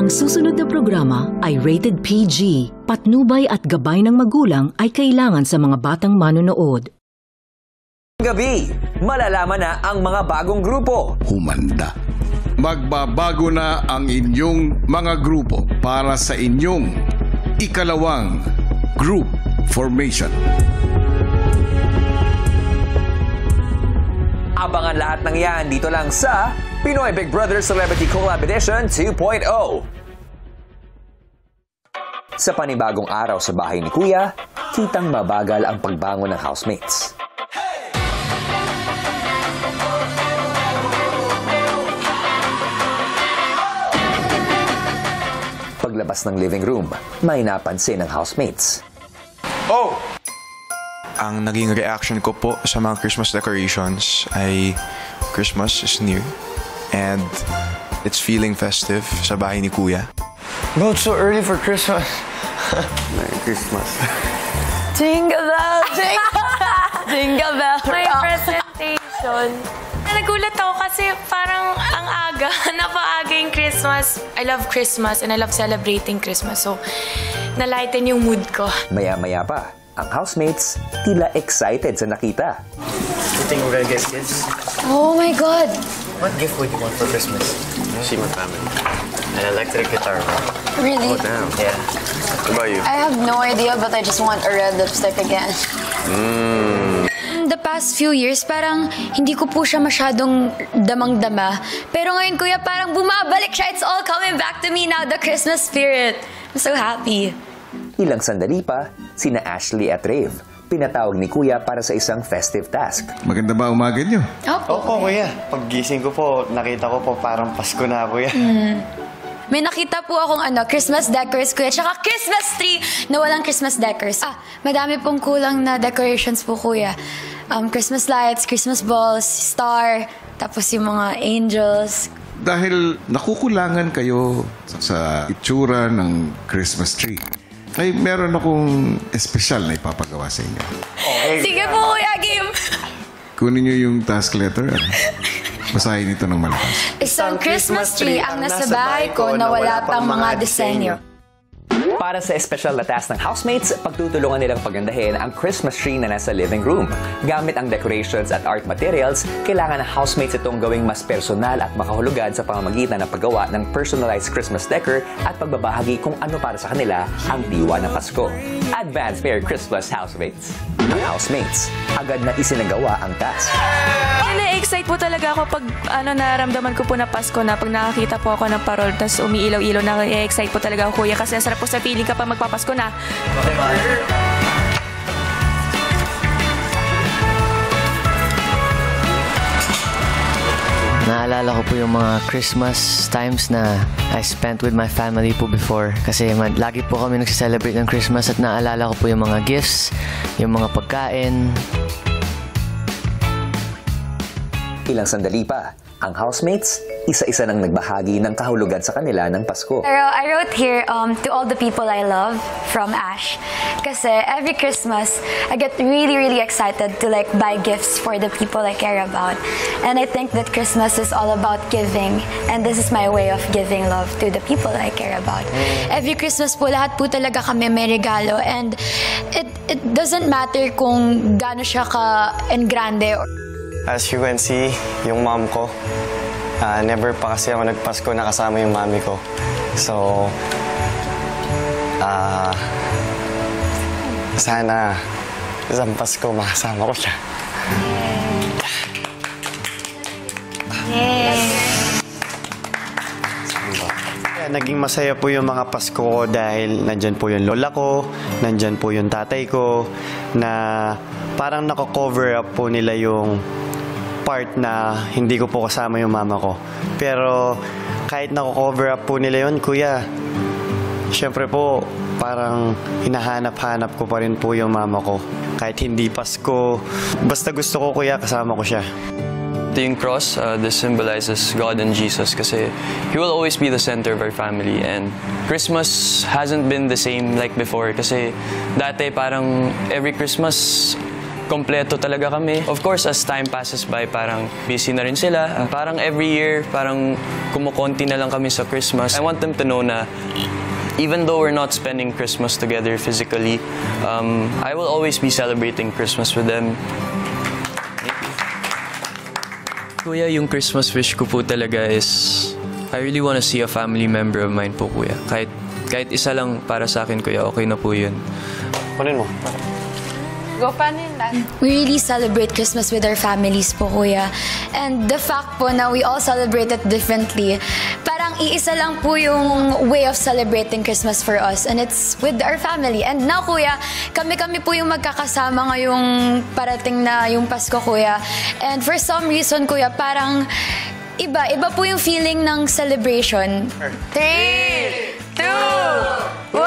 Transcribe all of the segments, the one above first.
Ang susunod na programa ay rated PG. Patnubay at gabay ng magulang ay kailangan sa mga batang manonood. Gabi, malalaman na ang mga bagong grupo. Humanda. Magbabago na ang inyong mga grupo para sa inyong ikalawang group formation. Abangan lahat ng yan dito lang sa Pinoy Big Brother Celebrity Collab Edition 2.0. Sa panibagong araw sa bahay ni Kuya, kitang mabagal ang pagbangon ng housemates. Paglabas ng living room, may napansin ng housemates. Oh! Ang naging reaction ko po sa mga Christmas decorations ay Christmas is near and it's feeling festive sa bahay ni Kuya. No, it's so early for Christmas. Merry Christmas. Jingle bell, jingle bell, jingle bell. May presentation. Nagulat ako kasi parang ang aga, napaaga yung Christmas. I love Christmas and I love celebrating Christmas. So, nalighten yung mood ko. Maya-maya pa, ang housemates tila excited sa nakita. You think we're gonna get kids? Oh my God! What gift would you want for Christmas? See my family. An electric guitar. Really? Oh, damn. Yeah. What about you? I have no idea, but I just want a red lipstick again. The past few years, parang hindi ko po siya masyadong damang-dama. Pero ngayon, Kuya, parang bumabalik siya. It's all coming back to me now, the Christmas spirit. I'm so happy. Ilang sandali pa, sina Ashley at Rave, pinatawag ni Kuya para sa isang festive task. Maganda ba umaga nyo? Opo, Kuya. Paggising ko po, nakita ko po parang Pasko na, Kuya. May nakita po akong Christmas decors, Kuya, tsaka Christmas tree na walang Christmas decors. Madami pong kulang na decorations po, Kuya. Christmas lights, Christmas balls, star, tapos yung mga angels. Dahil nakukulangan kayo sa itsura ng Christmas tree, ay meron akong espesyal na ipapagawa sa inyo. Sige po, Kuya, game! Kunin nyo yung task letter. Basahin ito ng malakas. Isang Christmas tree ang nasa bahay ko na wala pang mga disenyo. Para sa espesyal na task ng housemates, pagtutulungan nilang pagandahin ang Christmas tree na nasa living room. Gamit ang decorations at art materials, kailangan ng housemates itong gawing mas personal at makahulugan sa pamamagitan ng paggawa ng personalized Christmas decor at pagbabahagi kung ano para sa kanila ang diwa ng Pasko. Advance Merry Christmas, housemates! Ang housemates, agad na isinagawa ang task. Na-excite po talaga ako pag naramdaman ko po na Pasko na pag nakakita po ako ng parol tapos umiilaw-ilaw na excite po talaga ako, Kuya, kasi ang sarap po sa feeling kapag magpapasko na. Naalala ko po yung mga Christmas times na I spent with my family po before. Kasi lagi po kami nagsiselebrate ng Christmas at naalala ko po yung mga gifts, yung mga pagkain. Ilang sandali pa, ang housemates, isa-isa nang nagbahagi ng kahulugan sa kanila ng Pasko. Pero I wrote here to all the people I love from Ash. Kasi every Christmas, I get really, really excited to buy gifts for the people I care about. And I think that Christmas is all about giving. And this is my way of giving love to the people I care about. Every Christmas po, lahat po talaga kami may regalo. And it doesn't matter kung gaano siya ka-engrande. As you can see, yung mom ko, never pa kasi ako nagpasko na kasama yung mami ko. So, sana isang Pasko makasama ko siya. Naging masaya po yung mga Pasko ko dahil nandyan po yung lola ko, nandyan po yung tatay ko, na parang nako-cover up po nila yung part na hindi ko po kasama yung mama ko. Pero kahit nako-cover up po nila yun, Kuya, syempre po, parang hinahanap-hanap ko pa rin po yung mama ko. Kahit hindi Pasko, basta gusto ko, Kuya, kasama ko siya. Yung cross, this symbolizes God and Jesus kasi He will always be the center of our family. And Christmas hasn't been the same like before kasi dati parang every Christmas kompleto talaga kami. Of course, as time passes by, parang busy na rin sila. Parang every year, parang kumukonti na lang kami sa Christmas. I want them to know na even though we're not spending Christmas together physically, I will always be celebrating Christmas with them. Kuya, yung Christmas wish ko po talaga is I really want to see a family member of mine po, kuya. Kahit isa lang para sa akin, kuya, okay na po yun. Kunin mo. Go, paano yun, Dad? We really celebrate Christmas with our families po, kuya. And the fact po na we all celebrate it differently, parang iisa lang po yung way of celebrating Christmas for us. And it's with our family. And now, kuya, kami po yung magkakasama ngayong parating na yung Pasko, kuya. And for some reason, kuya, parang iba po yung feeling ng celebration. 3, 2, 1!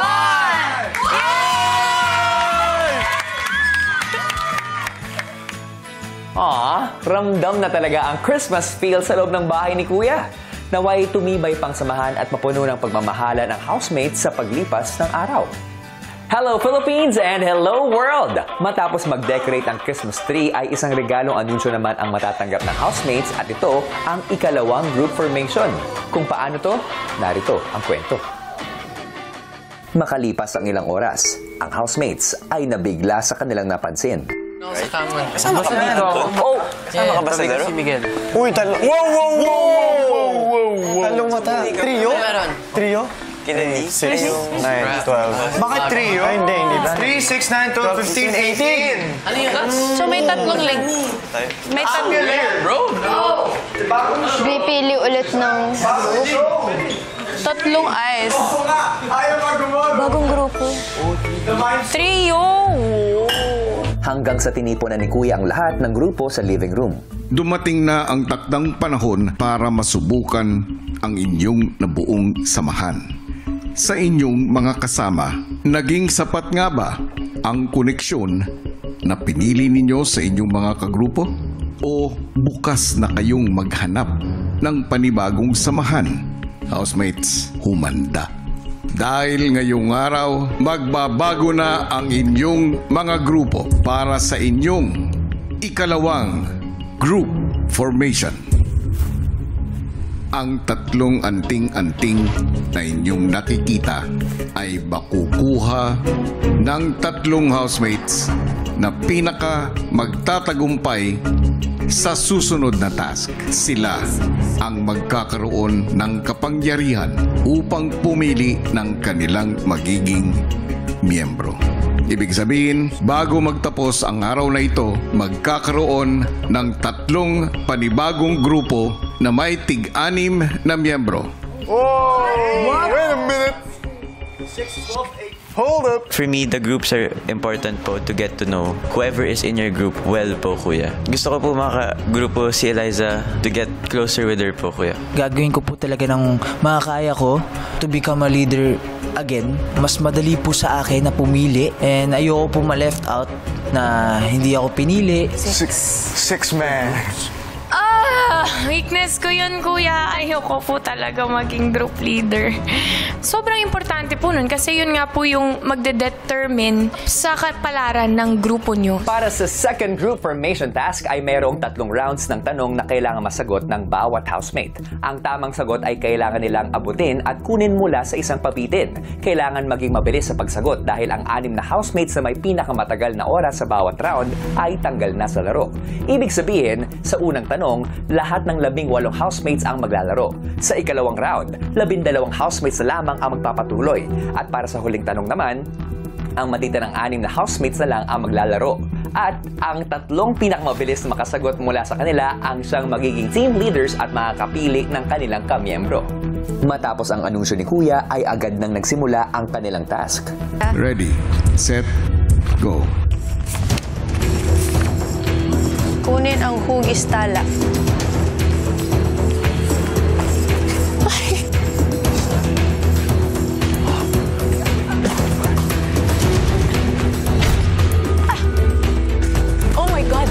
Ramdam na talaga ang Christmas feel sa loob ng bahay ni Kuya. Naway tumibay pang samahan at mapuno ng pagmamahala ng housemates sa paglipas ng araw. Hello Philippines and hello world! Matapos mag-decorate ang Christmas tree ay isang regalong anunsyo naman ang matatanggap ng housemates at ito ang ikalawang group formation. Kung paano to, narito ang kwento. Makalipas ang ilang oras, ang housemates ay nabigla sa kanilang napansin. Kasama ka ba dito? Oh! Kasama ka ba sa laro? Si Miguel. Uy, wow! Talong mata. Trio? Trio? 6, 9, 12. Bakit trio? Ay, hindi ba? 3, 6, 9, 12, 15, 18. Ano yun? So may tatlong link. May tatlong link. Bro! Pipili ulit ng tatlong eyes. Bagong grupo. Trio! Hanggang sa tinipunan ni Kuya ang lahat ng grupo sa living room. Dumating na ang takdang panahon para masubukan ang inyong nabuong samahan. Sa inyong mga kasama, naging sapat nga ba ang koneksyon na pinili ninyo sa inyong mga kagrupo? O bukas na kayong maghanap ng panibagong samahan? Housemates, humanda. Dahil ngayong araw, magbabago na ang inyong mga grupo para sa inyong ikalawang group formation. Ang tatlong anting-anting na inyong nakikita ay makukuha ng tatlong housemates na pinaka magtatagumpay sa susunod na task. Sila ang magkakaroon ng kapangyarihan upang pumili ng kanilang magiging miyembro. Ibig sabihin, bago magtapos ang araw na ito, magkakaroon ng tatlong panibagong grupo na may tig-anim na miyembro. Oh! Wait a minute! 6, 12, 8. Hold up! For me, the groups are important po to get to know whoever is in your group well po, kuya. Gusto ko po makagrupo si Eliza to get closer with her po, kuya. Gagawin ko po talaga ng makakaya ko to become a leader again. Mas madali po sa akin na pumili and ayoko po ma-left out na hindi ako pinili. Six man. Weakness ko yun, kuya. Ayoko po talaga maging group leader. Sobrang importante po nun kasi yun nga po yung magde-determine sa kapalaran ng grupo nyo. Para sa second group formation task ay mayroong 3 rounds ng tanong na kailangan masagot ng bawat housemate. Ang tamang sagot ay kailangan nilang abutin at kunin mula sa isang pabitin. Kailangan maging mabilis sa pagsagot dahil ang 6 na housemates na may pinakamatagal na oras sa bawat round ay tanggal na sa laro. Ibig sabihin, sa unang tanong, lahat ng 18 housemates ang maglalaro. Sa ikalawang round, 12 housemates na lamang ang magpapatuloy. At para sa huling tanong naman, ang matitirang 6 na housemates na lang ang maglalaro. At ang 3 pinakamabilis na makasagot mula sa kanila ang siyang magiging team leaders at makakapili ng kanilang kamiyembro. Matapos ang anunsyo ni Kuya ay agad nang nagsimula ang kanilang task. Ready, set, go. Kunin ang hugis tala. Oh my God!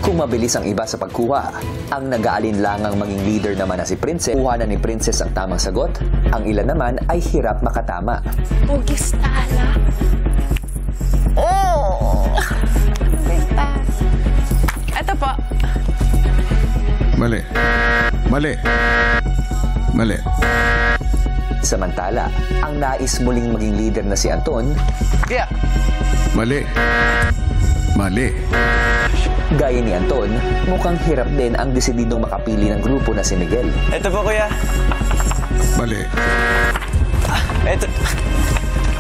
Kung mabilis mabilis ang iba sa pagkuha. Ang nag-aalinlangang maging leader naman na si Princess, kuha na ni Princess ang tamang sagot. Ang ilan naman ay hirap makatama. Hugis tala. Ito po. Mali. Mali. Mali. Samantala, ang nais muling maging leader na si Anton, Mali. Mali. gaya ni Anton, mukhang hirap din ang desididong makapili ng grupo na si Miguel. Ito po, kuya. Mali.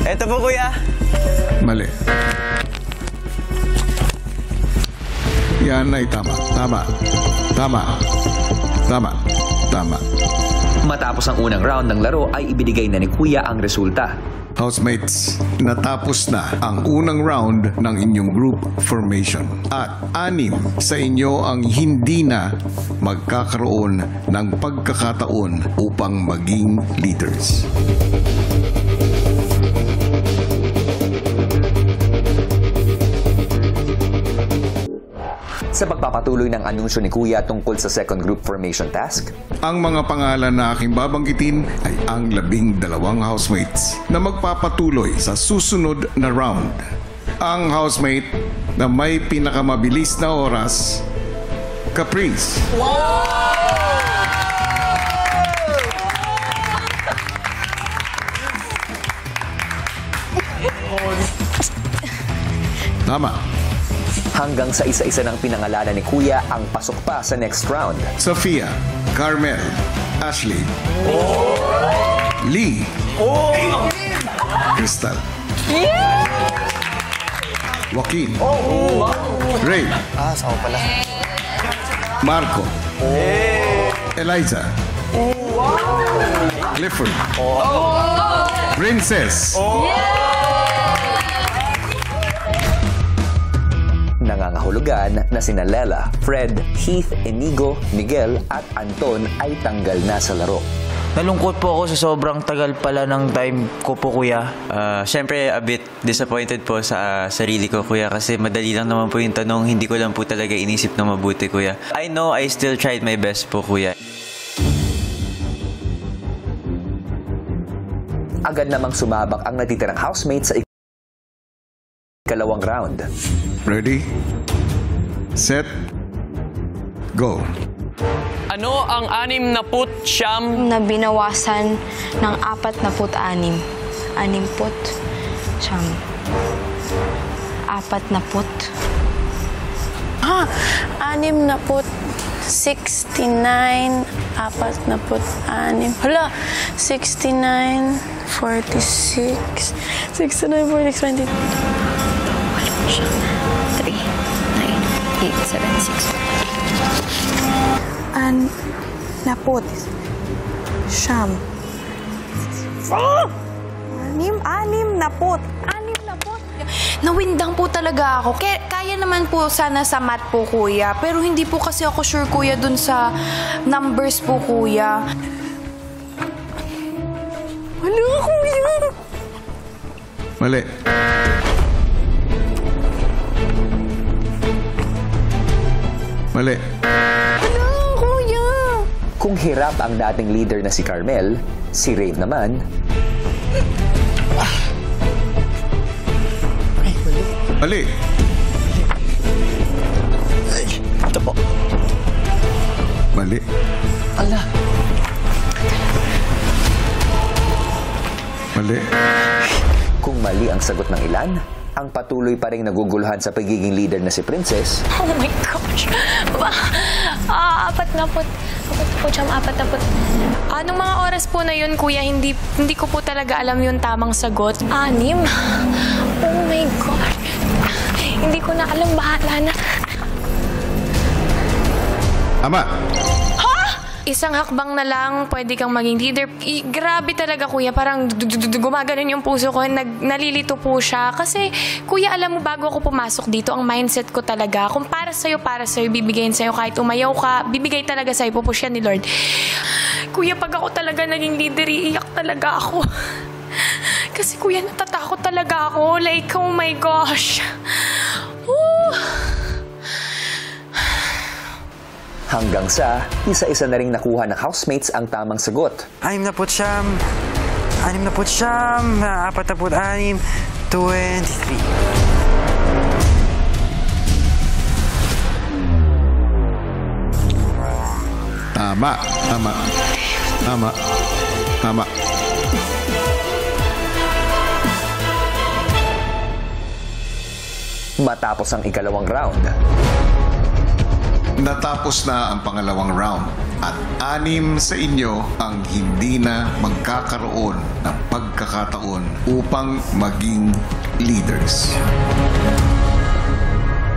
Ito po, kuya. Mali. Yan ay tama. Tama. Tama. Tama. Tama. Matapos ang unang round ng laro ay ibinigay na ni Kuya ang resulta. Housemates, natapos na ang unang round ng inyong group formation. At 6 sa inyo ang hindi na magkakaroon ng pagkakataon upang maging leaders. Sa pagpapatuloy ng anunsyo ni Kuya tungkol sa second group formation task, ang mga pangalan na aking babanggitin ay ang 12 housemates na magpapatuloy sa susunod na round. Ang housemate na may pinakamabilis na oras, Caprice. Tama. hanggang sa isa-isa ng pinangalanan ni Kuya ang pasok pa sa next round. Sophia, Carmel, Ashley, Lee, Crystal, Joaquin, Ray, Marco, Eliza, Clifford, Princess, Nangangahulugan na sina Lela, Fred, Heath, Inigo, Miguel at Anton ay tanggal na sa laro. Nalungkot po ako sa sobrang tagal pala ng time ko po, Kuya. Siyempre, a bit disappointed po sa sarili ko, Kuya, kasi madali lang naman po yung tanong. Hindi ko lang po talaga inisip na mabuti, Kuya. I know I still tried my best po, Kuya. Agad namang sumabak ang natitirang housemates sa ikalawang round. Ready? Set? Go. Ano ang 69 na binawasan ng 46? 60 siyam. 40. 69, 46. Hala, 69, 46, 69, 46, 20. 3, 9, 8, 7, 6. Naput. Siyam. Anim naput. Nawindang po talaga ako. Kaya naman po sana sa math po, Kuya. Pero hindi po kasi ako sure, Kuya, dun sa numbers po, Kuya. Wala, Kuya. Mali. Mali. Wala, Kuya. Kung hirap ang dating leader na si Carmel, si Rave naman, Mali. Ito po. Mali. Ala. Mali. kung mali ang sagot ng ilan, ang patuloy pa rin naguguluhan sa pagiging leader na si Princess. Oh my gosh. 40. Anong mga oras po na yun, Kuya? Hindi ko po talaga alam yung tamang sagot. 6. Oh my God. Hindi ko na alam. Bahala na. Ama. Isang hakbang na lang, pwede kang maging leader. Grabe talaga, Kuya. Parang gumaganon yung puso ko. Nalilito po siya. Kasi, Kuya, alam mo, bago ako pumasok dito, ang mindset ko talaga, kung para sa'yo, bibigayin sa'yo. Kahit umayaw ka, bibigay talaga sa'yo. Pupush yan ni Lord. Kuya, pag ako talaga naging leader, iiyak talaga ako. Kasi, Kuya, natatakot talaga ako. Like, oh my gosh. Hanggang sa isa-isa na ring nakuha ng housemates ang tamang sagot. 69, 46, 23. Tama. Matapos ang ikalawang round, natapos na ang pangalawang round at 6 sa inyo ang hindi na magkakaroon ng pagkakataon upang maging leaders.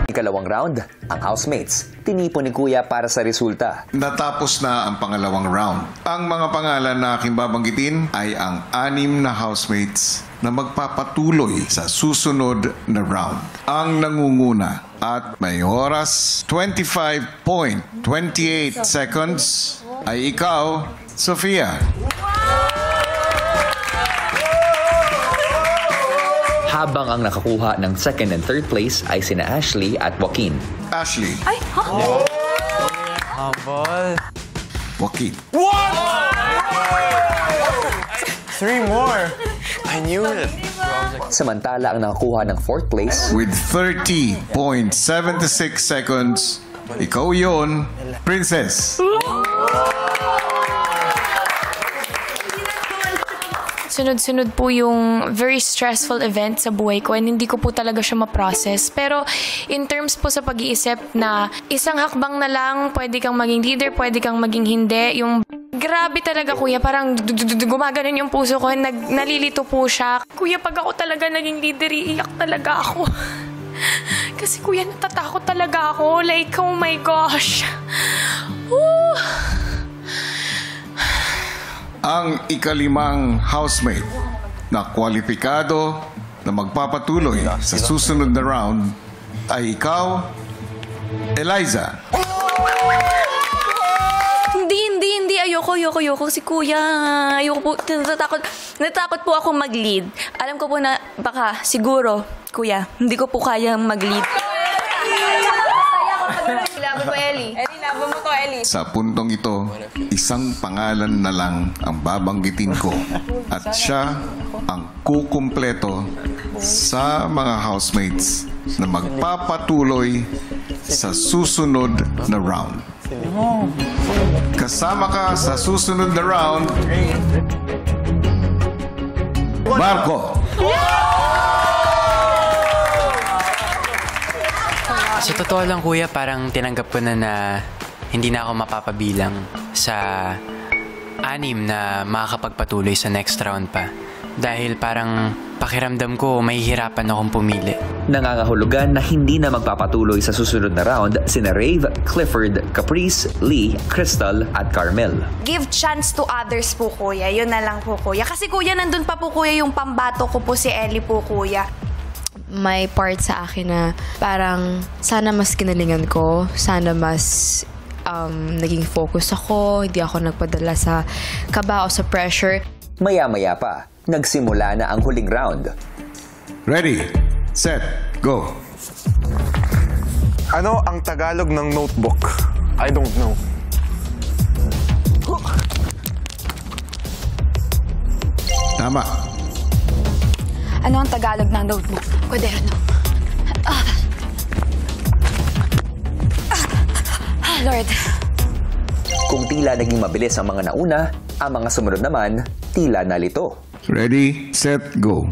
Ikalawang round, ang housemates tinipon ni Kuya para sa resulta. Natapos na ang pangalawang round. Ang mga pangalan na aking babanggitin ay ang 6 na housemates na magpapatuloy sa susunod na round. Ang nangunguna at may oras 25.28 seconds ay ikaw, Sofia. Habang ang nakakuha ng second and third place ay sina Ashley at Joaquin. Ashley. Ay, ha? Humble. Joaquin. What? 3 more. I knew it. Samantala ang nakakuha ng fourth place with 30.76 seconds, ikaw yon, Princess. Sunod-sunod po yung very stressful event sa buhay ko and hindi ko po talaga siya ma-process. Pero in terms po sa pag-iisip na isang hakbang na lang, pwede kang maging leader, pwede kang maging hindi. Yung grabe talaga, Kuya, parang gumaganon yung puso ko, nalilito po siya. Kuya, pag ako talaga naging leader, iiyak talaga ako. Kasi Kuya, natatakot talaga ako. Like, oh my gosh. Woo! Ang ikalimang housemate na kwalipikado na magpapatuloy sa susunod na round ay ikaw, Eliza. Hindi. Ayoko. Si Kuya, ayoko po. Natatakot po ako mag-lead. Alam ko po na baka, siguro, Kuya, hindi ko po kaya mag-lead. Laban mo, Ellie. Laban mo to, Ellie. Sa puntong ito, isang pangalan na lang ang babanggitin ko at siya ang kukumpleto sa mga housemates na magpapatuloy sa susunod na round. Kasama ka sa susunod na round, Marco. Sa totoo lang, Kuya, parang tinanggap ko na hindi na ako mapapabilang sa 6 na makakapagpatuloy sa next round pa. Dahil parang pakiramdam ko mahihirapan akong pumili. Nangangahulugan na hindi na magpapatuloy sa susunod na round sina Rave, Clifford, Caprice, Lee, Crystal at Carmel. Give chance to others po, Kuya. Yun na lang po, Kuya. Kasi, Kuya, nandun pa po, Kuya, yung pambato ko po si Ellie po, Kuya. May part sa akin na parang sana mas kinalingan ko, sana mas naging focus ako, hindi ako nagpadala sa kaba o sa pressure. Maya-maya pa, nagsimula na ang huling round. Ready, set, go. Ano ang Tagalog ng notebook? I don't know. Tama. Ano ang Tagalog ng notebook? Kwaderno. Lord. Kung tila naging mabilis ang mga nauna, ang mga sumunod naman, tila nalito. Ready, set, go.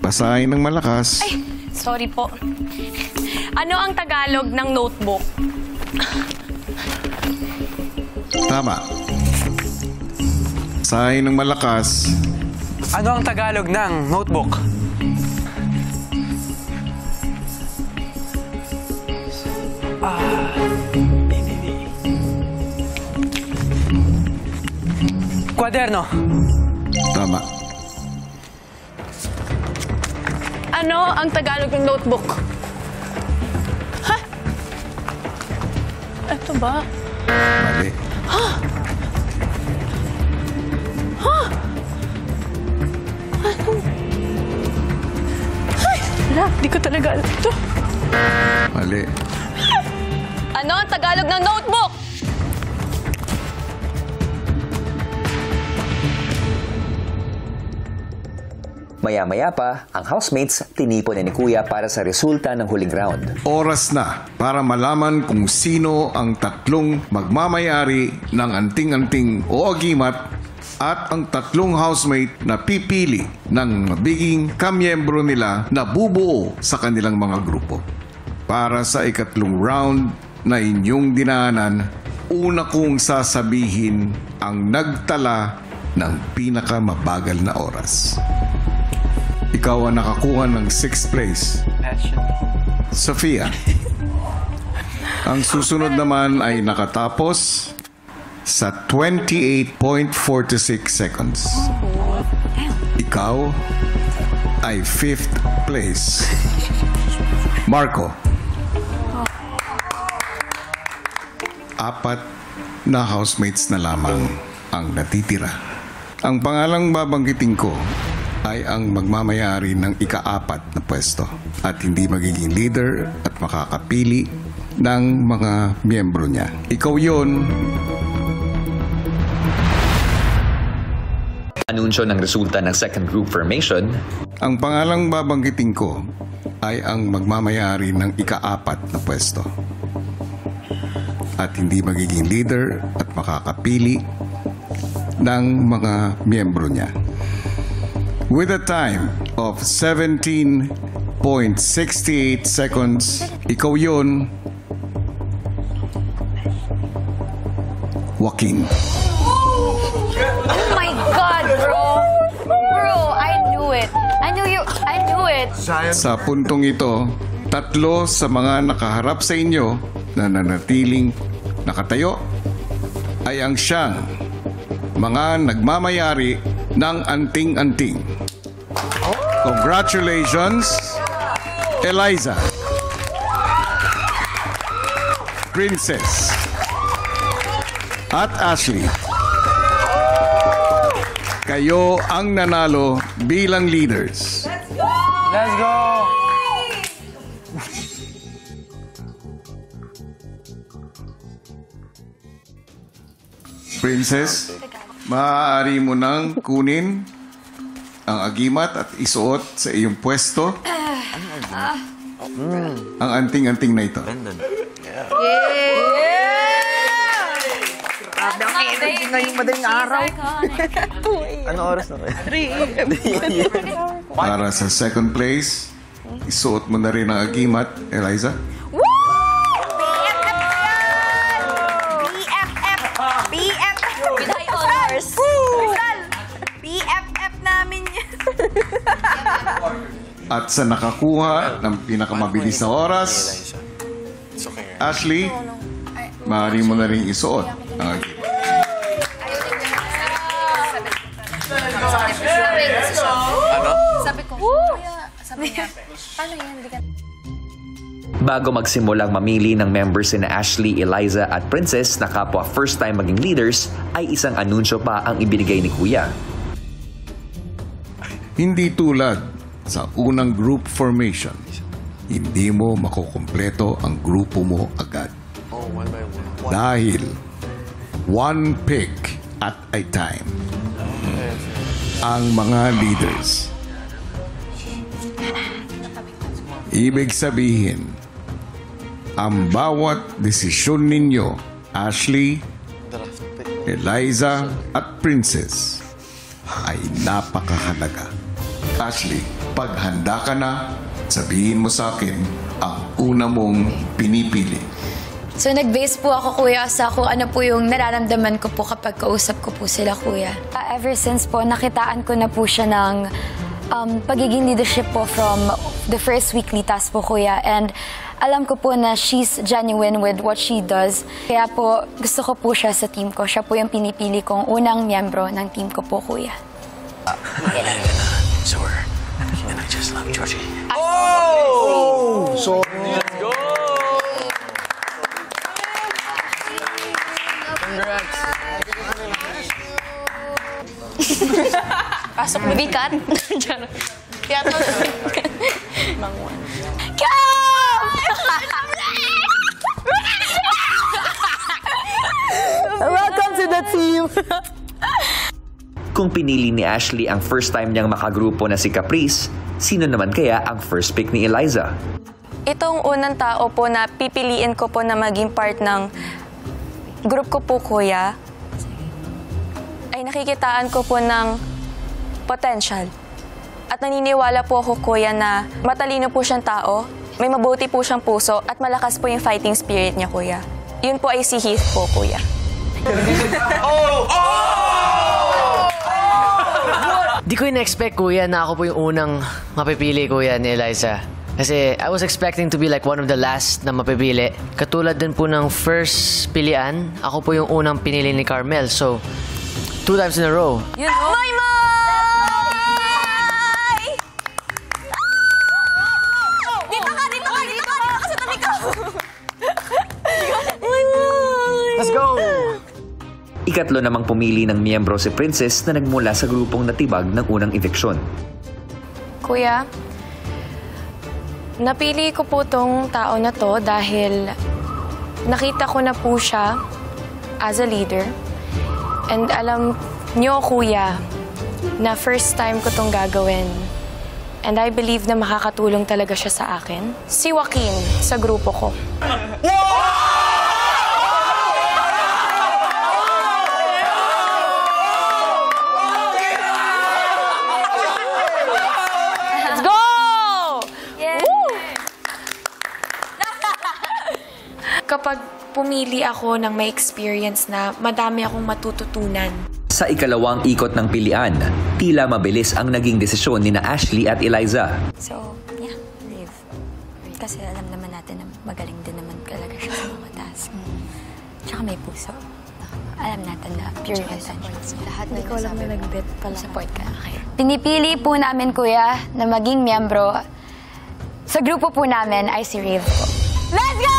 Basahin ng malakas. Ay, sorry po. Ano ang Tagalog ng notebook? Tama. Basahin ng malakas. Ano ang Tagalog ng notebook? Kwaderno. Tama. Ano ang Tagalog ng notebook? Ha? Ito ba? Mali. Ha? Ha? Ano? Ay, wala. Di ko talaga alam ito. Mali. ang Tagalog ng notebook! Maya-maya pa, ang housemates tinipon ni Kuya para sa resulta ng huling round. Oras na para malaman kung sino ang tatlong magmamayari ng anting-anting o agimat at ang tatlong housemate na pipili ng magiging kamiyembro nila na bubuo sa kanilang mga grupo. Para sa ikatlong round na inyong dinaanan, una kong sasabihin ang nagtala ng pinakamabagal na oras. Ikaw ang nakakuha ng 6th place. Sofia. Ang susunod naman ay nakatapos sa 28.46 seconds. Ikaw ay 5th place. Marco. 4 na housemates na lamang ang natitira. Ang pangalang babanggitin ko ay ang magmamayari ng ika-4 na pwesto at hindi magiging leader at makakapili ng mga miyembro niya. Ikaw yon. Anunsyo ng resulta ng second group formation. Ang pangalang babanggitin ko ay ang magmamayari ng ika-4 na pwesto at hindi magiging leader at makakapili ng mga miyembro niya. With a time of 17.68 seconds, ikaw yun, Joaquin. Oh my God, bro! Bro, I knew it. I knew it. Sa puntong ito, 3 sa mga nakaharap sa inyo na nanatiling nakatayo ay ang siyang mga nagmamayari ng anting-anting. Congratulations, Eliza, Princess, at Ashley. Kayo ang nanalo bilang leaders. Let's go! Princess, maaari mo nang kunin ang agimat at isuot sa iyong pwesto ang anting-anting na ito. Grabe ang energy ngayong madaling araw. Ano oras na kayo? 3. Para sa second place, isuot mo na rin ang agimat, Eliza. With honors. BFF namin yan. At sa nakakuha ng pinakamabilis na oras, Ashley, maaari mo na rin isuot ang agimat. Sabi ko, sabi niya, paano yan? Hindi ka... Bago magsimulang mamili ng members na Ashley, Eliza at Princess na kapwa first time maging leaders, ay isang anunsyo pa ang ibinigay ni Kuya. Hindi tulad sa unang group formation, hindi mo makukumpleto ang grupo mo agad. Dahil one pick at a time ang mga leaders. Ibig sabihin, ang bawat desisyon ninyo, Ashley, Eliza at Princess, ay napakahalaga. Ashley, paghanda ka na, sabihin mo sa akin ang una mong pinipili. So nag-base po ako, Kuya, sa kung ano po yung nararamdaman ko po kapag kausap ko po sila, Kuya. Ever since po, nakitaan ko na po siya ng pagiging leadership po from the first weekly task po, Kuya. And alam ko po na she's genuine with what she does. Kaya po, gusto ko po siya sa team ko. Siya po yung pinipili kong unang miyembro ng team ko po, Kuya. So and I just love Georgie. Oh! So, let's go! Congrats! Pasok mo. Bikat. Kaya to. Kung pinili ni Ashley ang first time niyang makagrupo na si Caprice, sino naman kaya ang first pick ni Eliza? Itong unang tao po na pipiliin ko po na maging part ng group ko po, kuya, ay nakikitaan ko po ng potential. At naniniwala po ako, kuya, na matalino po siyang tao, may mabuti po siyang puso, at malakas po yung fighting spirit niya, kuya. Yun po ay si Heath po, kuya. Di ko in-expect, kuya, na ako po yung unang mapipili, kuya, ni Eliza. Kasi I was expecting to be like one of the last na mapipili. Katulad din po ng first pilian, ako po yung unang pinili ni Carmel. So, 2 times in a row. Yun po. May! Dito ka sa tabi ko! Let's go! Ikatlo namang pumili ng miyembro si Princess na nagmula sa grupong natibag ng unang eviction. Kuya, napili ko po tong tao na to dahil nakita ko na po siya as a leader. And alam niyo, kuya, na first time ko tong gagawin. And I believe na makakatulong talaga siya sa akin. Si Joaquin sa grupo ko. Let's go! Woo! Kapag pumili ako ng may experience na madami akong matututunan. Sa ikalawang ikot ng pilian, tila mabilis ang naging desisyon ni na Ashley at Eliza. So, yeah, leave. Kasi alam naman natin na magaling din naman talaga siya sa mga task. Tsaka may puso. Alam natin na pure intentions. Lahat na Hindi ko alam na nag-bet pala. Support ka. Okay. Pinipili po namin, kuya, na maging miyembro sa grupo po namin ay si Rave po. Let's go!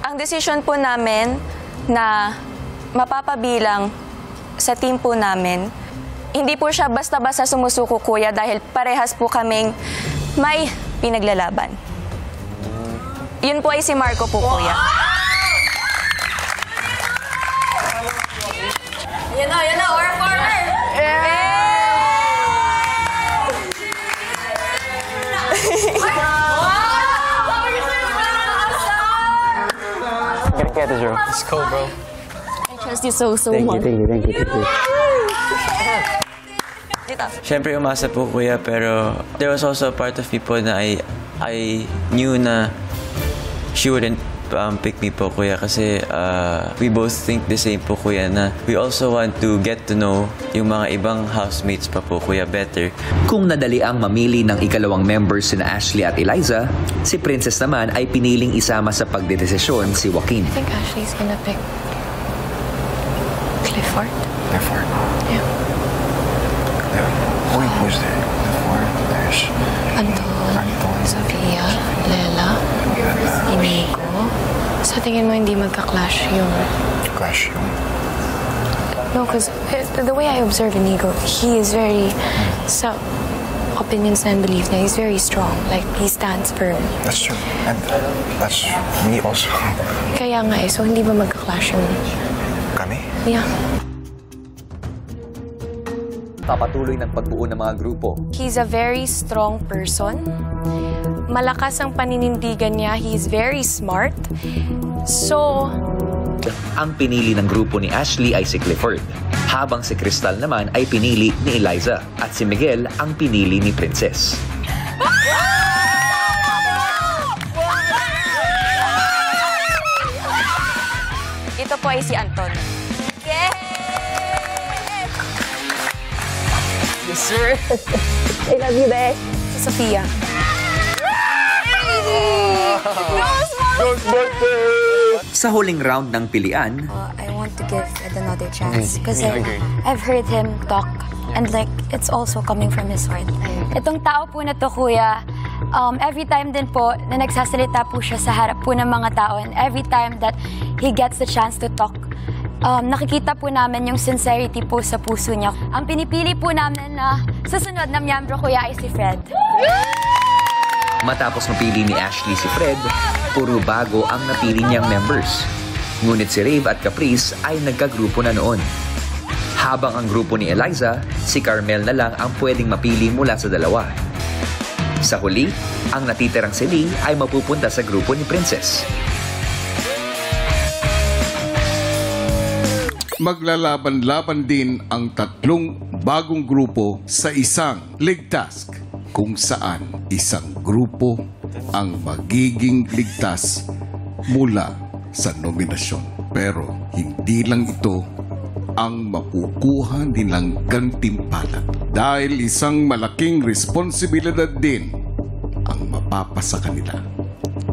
Ang decision po namin na mapapabilang sa team po namin, hindi po siya basta-basta sumusuko, kuya, dahil parehas po kaming may pinaglalaban. Yun po ay si Marco po, kuya. Yan na, or farmer! Get this, bro. Let's go, bro. I trust you so much. Thank you. Siyempre, umasa po, kuya, pero there was also a part of me po na I knew na she wouldn't pick me po, kuya, kasi we both think the same po, kuya, na we also want to get to know yung mga ibang housemates pa po, kuya, better. Kung nadali ang mamili ng ikalawang members sina Ashley at Eliza, si Princess naman ay piniling isama sa pagdedesisyon si Joaquin. I think Ashley's gonna pick Clifford. Clifford? Yeah. Who's there? Clifford, there's Anton, Sofia, Lela, Inigo. Sa tingin mo hindi magka-clash yung... Clash yung... No, because the way I observe Inigo, he is very... Sa opinions and beliefs niya, he's very strong. Like, he stands firm. That's true. And that's me also. Kaya nga so hindi ba magka-clash yung... Kami? Yeah. Papatuloy ng pagbuo ng mga grupo. He's a very strong person. Malakas ang paninindigan niya. He's very smart. So... Ang pinili ng grupo ni Ashley ay si Clifford, habang si Crystal naman ay pinili ni Eliza at si Miguel ang pinili ni Princess. Ito po ay si Anton. Yes, sir. I love you, Beth. Si Sofia. Sa huling round ng pilian, I want to give Ed another chance. Kasi I've heard him talk and like, it's also coming from his heart. Itong tao po na to, kuya, every time din po na nagsasalita po siya sa harap po ng mga tao and every time that he gets the chance to talk, nakikita po namin yung sincerity po sa puso niya. Ang pinipili po namin na susunod na miyembro, kuya, ay si Fred. Matapos mapili ni Ashley si Fred, puro bago ang napili niyang members. Ngunit si Rave at Caprice ay nagkagrupo na noon. Habang ang grupo ni Eliza, si Carmel na lang ang pwedeng mapili mula sa dalawa. Sa huli, ang natitirang si Lee ay mapupunta sa grupo ni Princess. Maglalaban-laban din ang tatlong bagong grupo sa isang league task kung saan isang grupo ang magiging ligtas mula sa nominasyon. Pero hindi lang ito ang makukuha nilang gantimpala dahil isang malaking responsibilidad din ang mapapasa kanila.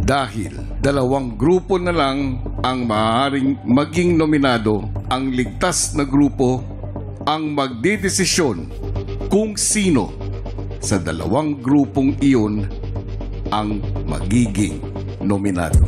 Dahil dalawang grupo na lang ang maaaring maging nominado, ang ligtas na grupo ang magdedesisyon kung sino sa dalawang grupong iyon ang magiging nominado.